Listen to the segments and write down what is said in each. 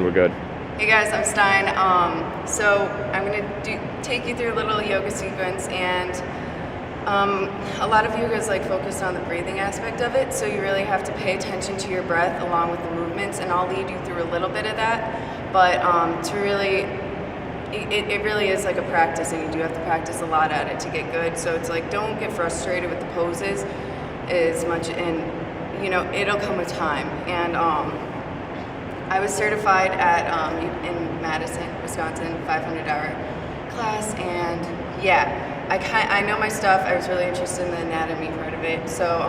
we're good. Hey guys, I'm Stein. So I'm gonna take you through a little yoga sequence, and a lot of yoga is like focused on the breathing aspect of it, so you really have to pay attention to your breath along with the movements, and I'll lead you through a little bit of that. But to really, it really is like a practice, and you do have to practice a lot at it to get good. So it's like, don't get frustrated with the poses as much, and you know, it'll come with time. And I was certified at in Madison, Wisconsin, 500-hour class, and yeah, I know my stuff. I was really interested in the anatomy part of it, so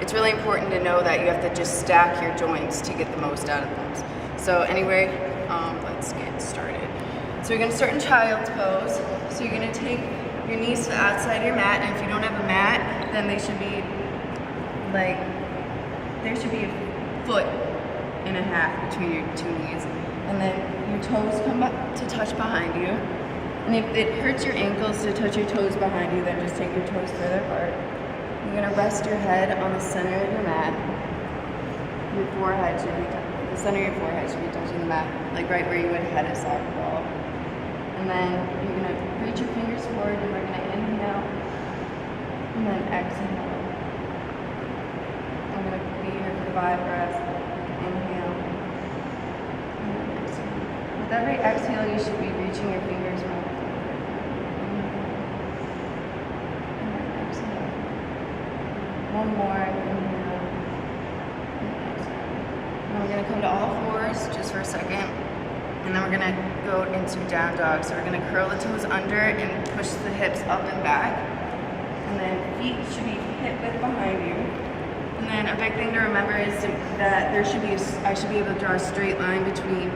it's really important to know that you have to just stack your joints to get the most out of them. So anyway, let's get started. So you're gonna start in child's pose. So you're gonna take your knees to the outside of your mat, and if you don't have a mat, then they should be like, there should be a foot and a half between your two knees, and then your toes come up to touch behind you. And if it hurts your ankles to touch your toes behind you, then just take your toes further apart. You're gonna rest your head on the center of your mat. Your forehead should be the center of your forehead should be touching the mat, like right where you would head a soccer ball. And then you're gonna reach your fingers forward, and we're gonna inhale, and then exhale. I'm gonna be here for 5 breaths. Inhale. And exhale. With every exhale, you should be reaching your fingers more. And then exhale. One more. Inhale. And exhale. And we're going to come to all fours just for a second. And then we're going to go into down dog. So we're going to curl the toes under and push the hips up and back. And then feet should be hip width behind you. And then a big thing to remember is that I should be able to draw a straight line between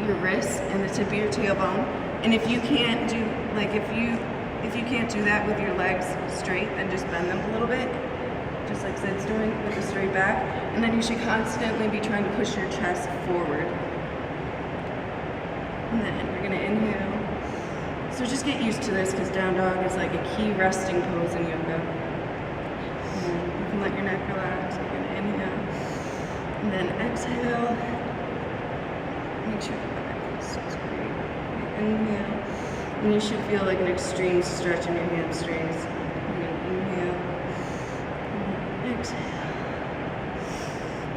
your wrists and the tip of your tailbone. And if you can't do, like if you can't do that with your legs straight, then just bend them a little bit, just like Sid's doing with a straight back. And then you should constantly be trying to push your chest forward. And then we're gonna inhale. So just get used to this, because down dog is like a key resting pose in yoga. You can let your neck relax. You're going to inhale. And then exhale. Make sure your back is great. Inhale. And you should feel like an extreme stretch in your hamstrings. You're going to inhale. And exhale.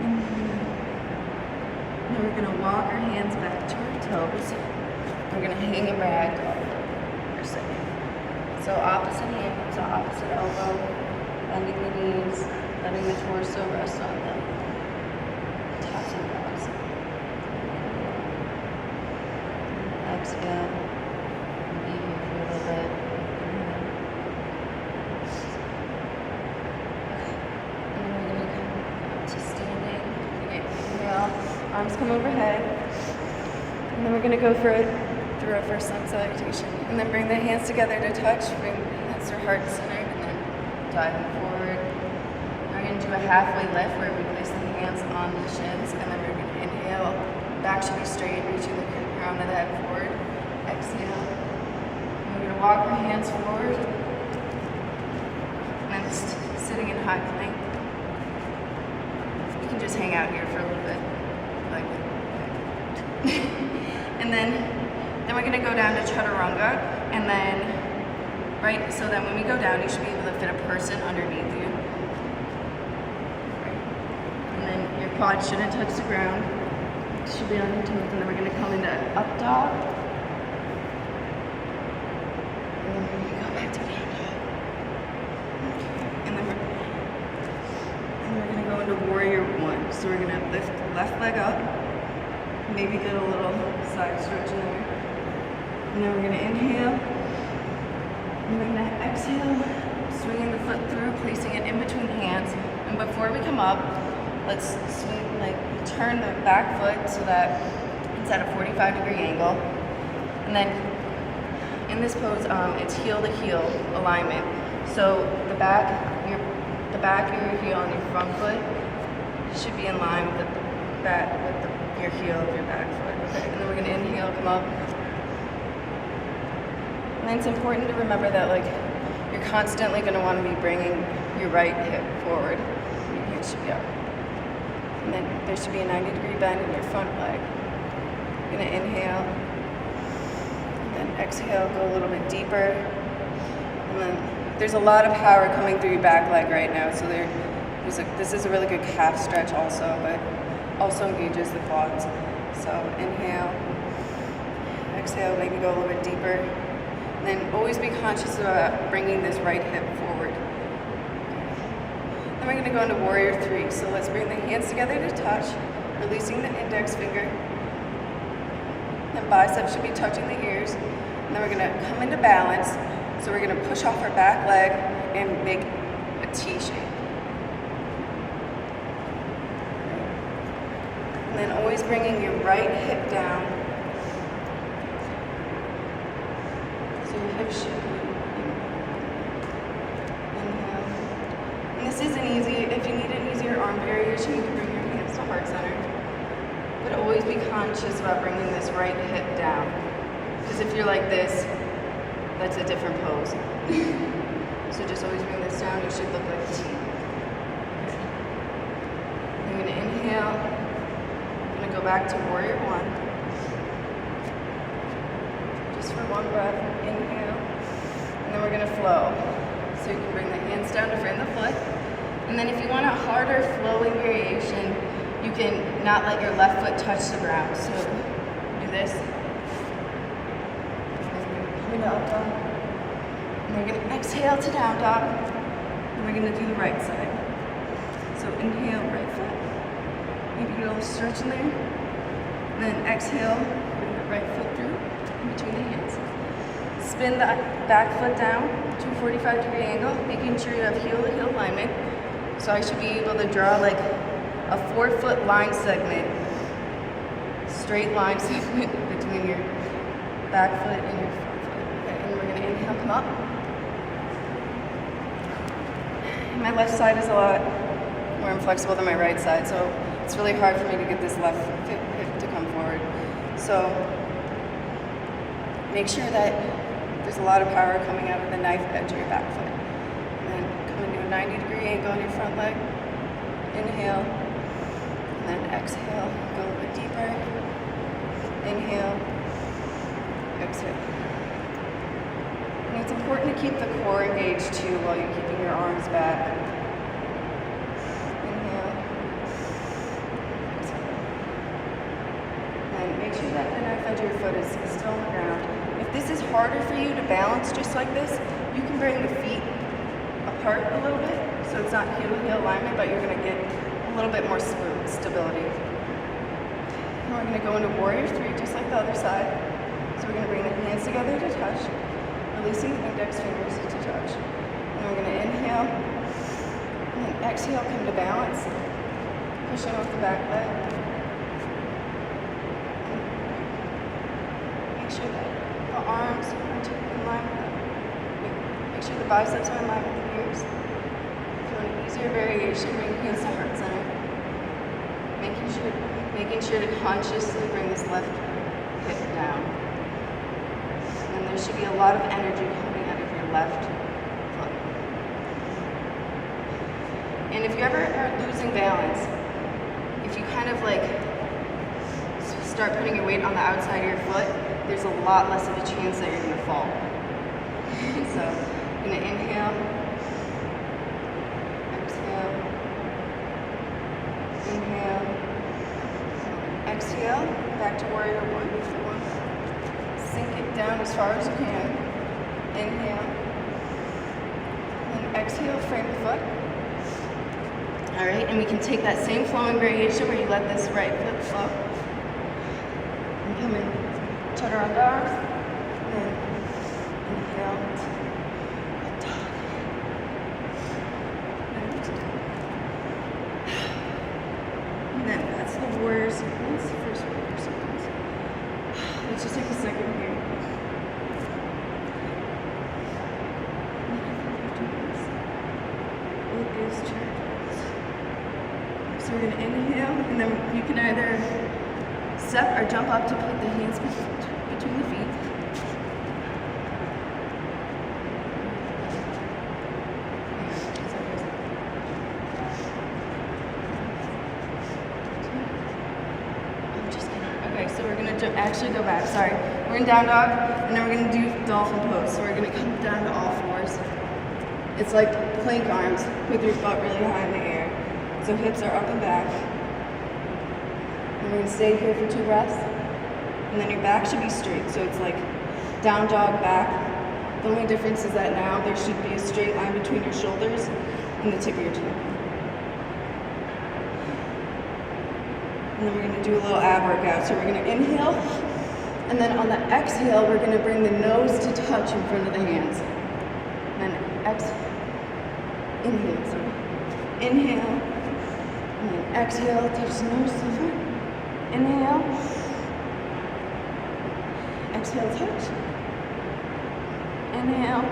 Inhale. Now we're going to walk our hands back to our toes. We're going to hang a rag for a second. So opposite hand, so opposite elbow. Bending the knees, letting the torso rest on the tops and bottoms. Exhale. Be here for a little bit. And then we're going to come to standing. Inhale. Arms come overhead. And then we're going to go through our first sun salutation. And then bring the hands together to touch. Bring the hands to heart center. Diving forward. We're going to do a halfway lift where we place the hands on the shins, and then we're going to inhale. Back should be straight, reaching the crown of the head forward. Exhale. And we're going to walk our hands forward. And then just sitting in high plank. You can just hang out here for a little bit. Like and then we're going to go down to chaturanga, and then right, so that when we go down, you should be able to fit a person underneath you. Right. And then your quads shouldn't touch the ground. It should be on your toes. And then we're going to come into up dog. And then we're going to go back to down dog. Okay. And then we're going to go into warrior one. So we're going to lift the left leg up. Maybe get a little side stretch in there. And then we're going to inhale. And we're going to exhale, swinging the foot through, placing it in between hands. And before we come up, let's swing, like turn the back foot so that it's at a 45-degree angle. And then in this pose, it's heel to heel alignment. So the back of your heel and your front foot should be in line with your heel of your back foot. Okay. And then we're going to inhale, come up. And then it's important to remember that like you're constantly going to want to be bringing your right hip forward. Your hands should be up. And then there should be a 90-degree bend in your front leg. You're gonna inhale, and then exhale, go a little bit deeper. And then there's a lot of power coming through your back leg right now, so this is a really good calf stretch also, but also engages the quads. So inhale, exhale, maybe go a little bit deeper. And then always be conscious about bringing this right hip forward. Then we're gonna go into warrior three. So let's bring the hands together to touch, releasing the index finger. Then biceps should be touching the ears. And then we're gonna come into balance. So we're gonna push off our back leg and make a T shape. And then always bringing your right hip down. So your hip should be inhale. And this isn't easy. If you need an easier arm variation, you can bring your hands to heart center. But always be conscious about bringing this right hip down. Because if you're like this, that's a different pose. So just always bring this down. You should look like a T. I'm going to inhale. I'm going to go back to warrior one. Just for one breath. Inhale. And then we're going to flow. So you can bring the hands down to frame the foot. And then if you want a harder flowing variation, you can not let your left foot touch the ground. So do this. Up dog. And we're going to exhale to down dog. And we're going to do the right side. So inhale, right foot. Maybe get a little stretch in there. And then exhale, bring the right foot through in between the hands. Spin the back foot down to a 45-degree angle, making sure you have heel-to-heel alignment. So I should be able to draw like a 4-foot line segment, straight line segment between your back foot and your front. Inhale, come up. My left side is a lot more inflexible than my right side, so it's really hard for me to get this left hip to come forward. So make sure that there's a lot of power coming out of the knife edge of your back foot. And then come into a 90-degree angle on your front leg. Inhale, and then exhale. Go a little bit deeper. Inhale, exhale. And it's important to keep the core engaged too while you're keeping your arms back. Inhale. Exhale. And make sure that the knife edge of your foot is still on the ground. If this is harder for you to balance just like this, you can bring the feet apart a little bit so it's not heel-to-heel alignment, but you're going to get a little bit more stability. And we're going to go into warrior three just like the other side. So we're going to bring the hands together to touch. Releasing the index fingers to touch. And we're going to inhale, and then exhale, come to balance. Pushing off the back leg. And make sure that the arms are in line with that. Make sure the biceps are in line with the ears. If you want an easier variation, bring your hands to heart center. Making sure to consciously bring this left hip down. There should be a lot of energy coming out of your left foot. And if you ever are losing balance, if you kind of like start putting your weight on the outside of your foot, there's a lot less of a chance that you're going to fall. So I'm going to inhale, exhale, inhale, exhale, back to warrior one. Sink it down as far as you can. Inhale. And exhale, frame the foot. All right, and we can take that same flowing variation where you let this right foot flow. And come in, chaturanga arms. And inhale. Dog. And then that's the warrior sequence, the first warrior sequence. Let's just take a second here. It is children's. So we're going to inhale, and then you can either step or jump up to put the hands between the feet. Okay, so we're going to actually go back, sorry. We're in down dog, and then we're gonna do dolphin pose. So we're gonna come down to all fours. It's like plank arms with your butt really high in the air. So hips are up and back. And we're gonna stay here for 2 breaths. And then your back should be straight. So it's like down dog, back. The only difference is that now there should be a straight line between your shoulders and the tip of your chin. And then we're gonna do a little ab workout. So we're gonna inhale, and then on the exhale, we're gonna bring the nose to touch in front of the hands. And then exhale, inhale, sorry. Inhale, and then exhale, touch the nose to the front. Inhale, exhale, touch. Inhale,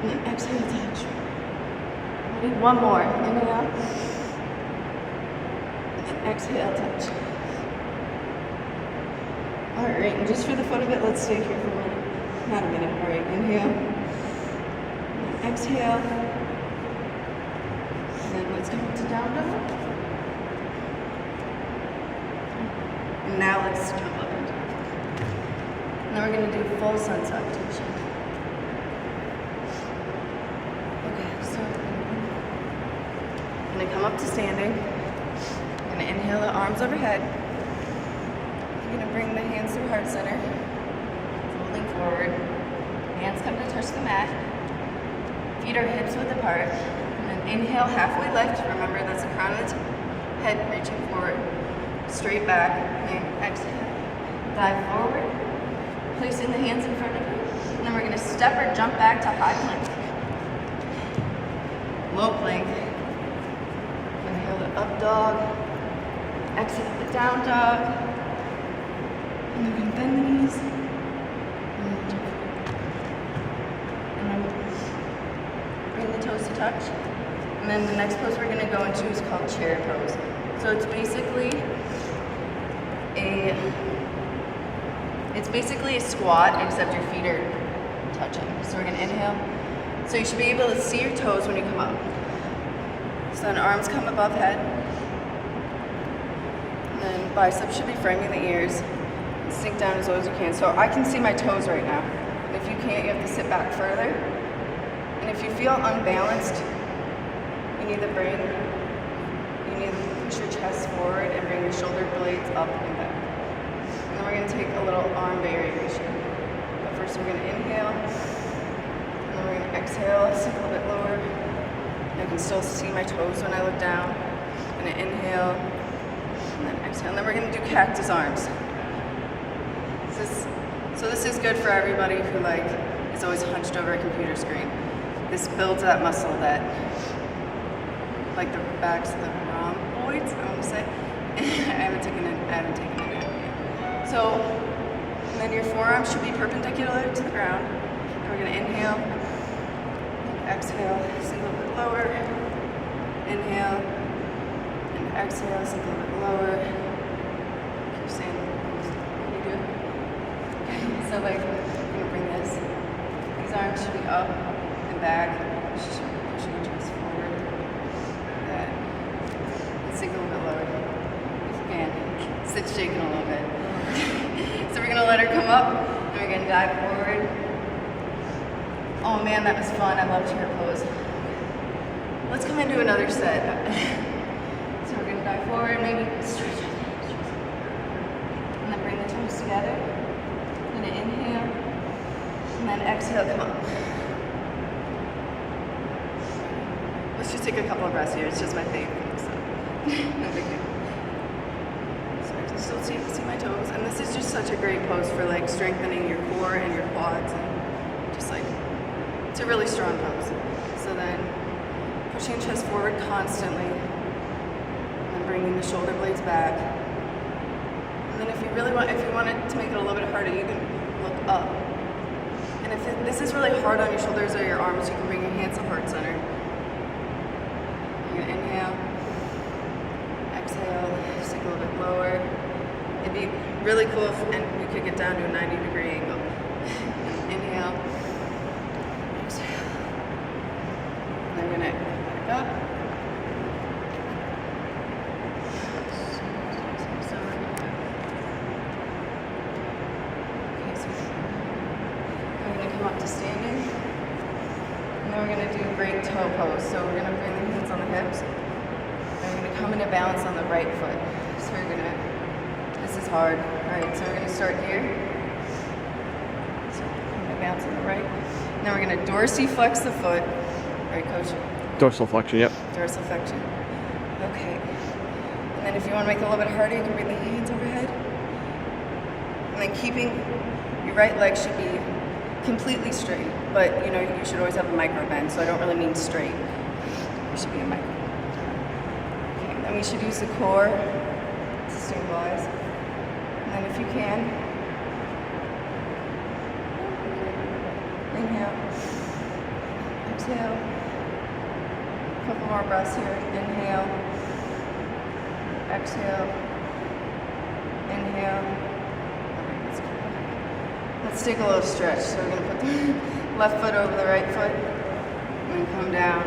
and then exhale, touch. We need one more. Inhale, and then exhale, touch. All right, and just for the fun of it, let's stay here for a minute. Not a minute. All right, inhale, and then exhale, and then let's come up to down dog. And now let's jump up into it. Now we're going to do full sun salutation. Okay, so I'm going to come up to standing. I'm going to inhale the arms overhead. I'm going to bring the hands through heart center. Folding forward. Hands come to touch the mat. Feet are hips width apart. And then inhale, halfway lift. Remember, that's the crown of the head reaching forward. Straight back. And exhale. Dive forward. Placing the hands in front of you. And then we're going to step or jump back to high plank. Low plank. Inhale the up dog. Exhale the down dog. And then we're going to bend the knees. And then jump. And then bring the toes to touch. And then the next pose we're going to go into is called chair pose. So it's basically a squat, except your feet are touching. So we're gonna inhale. So you should be able to see your toes when you come up. So then arms come above head. And then biceps should be framing the ears. And sink down as low as you can. So I can see my toes right now. And if you can't, you have to sit back further. And if you feel unbalanced, you need to push your chest forward and bring your shoulder blades up and back. And then we're going to take a little arm variation. But first we're going to inhale, and then we're going to exhale, sink a little bit lower. And I can still see my toes when I look down. I'm going to inhale, and then exhale. And then we're going to do cactus arms. So this is good for everybody who is always hunched over a computer screen. This builds that muscle that, like the backs of the rhomboids, I want to say. I haven't taken it out yet. So, and then your forearms should be perpendicular to the ground. And we're going to inhale, exhale, sink a little bit lower. Inhale, and exhale, sink a little bit lower. Keep saying, can you do it? Okay, so I'm going to bring this. These arms should be up and back. Pushing your chest forward. Like that. And sink a little bit lower. If you can. Sit shaking a little bit. So we're gonna let her come up, and we're gonna dive forward. Oh man, that was fun. I loved her pose. Let's come into another set. So we're gonna dive forward, maybe stretch. And then bring the toes together. I'm gonna inhale, and then exhale, come up. Let's just take a couple of breaths here. It's just my favorite, so no big deal. Still see my toes, and this is just such a great pose for strengthening your core and your quads, and just it's a really strong pose. So then pushing chest forward constantly, and then bringing the shoulder blades back. And then if you wanted to make it a little bit harder, you can look up. And if this is really hard on your shoulders or your arms, you can bring your hands to heart center. You're gonna inhale, exhale, sink a little bit lower. It'd be really cool if we could get down to a 90-degree angle. Inhale, exhale. And then we're gonna back up. to standing. And then we're going to do great toe pose. So we're going to bring the hands on the hips. And we're going to come into balance on the right foot. So we're going to, this is hard. All right, so we're going to start here. So come into balance on the right. And then we're going to dorsiflex the foot. Right, coach? Dorsal flexion, yep. Dorsal flexion. Okay. And then if you want to make it a little bit harder, you can bring the hands overhead. And then keeping your right leg should be completely straight, but you know, you should always have a micro bend, so I don't really mean straight. There should be a micro bend. Okay, then we should use the core to stabilize. And then if you can, inhale, exhale. A couple more breaths here. Inhale, exhale, inhale. Let's take a little stretch. So we're going to put the left foot over the right foot and then come down.